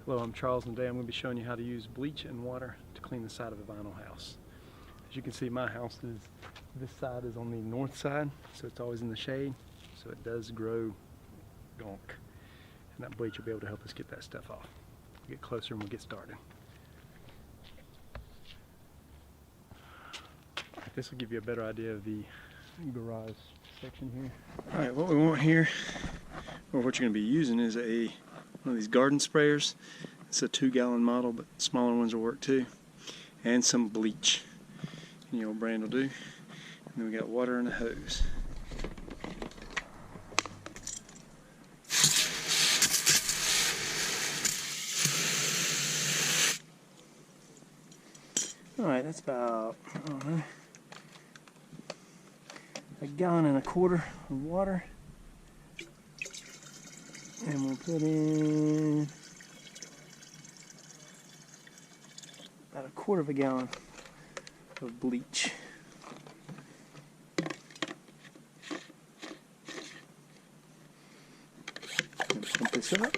Hello, I'm Charles, and today I'm going to be showing you how to use bleach and water to clean the side of a vinyl house. As you can see, my house is, this side is on the north side, so it's always in the shade, so it does grow gunk. And that bleach will be able to help us get that stuff off. We'll get closer and we'll get started. This will give you a better idea of the garage section here. Alright, what we want here, or what you're going to be using, is one of these garden sprayers. It's a 2-gallon model, but smaller ones will work too. And some bleach. Any old brand will do. And then we got water and a hose. Alright, that's about, I don't know, 1.25 gallons of water. And we'll put in about 1/4 gallon of bleach. Pump this up.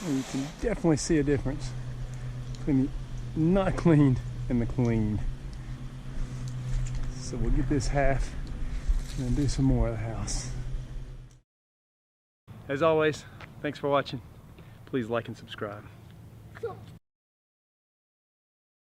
And you can definitely see a difference between the not cleaned and the cleaned. So we'll get this half and then do some more of the house. As always, thanks for watching. Please like and subscribe.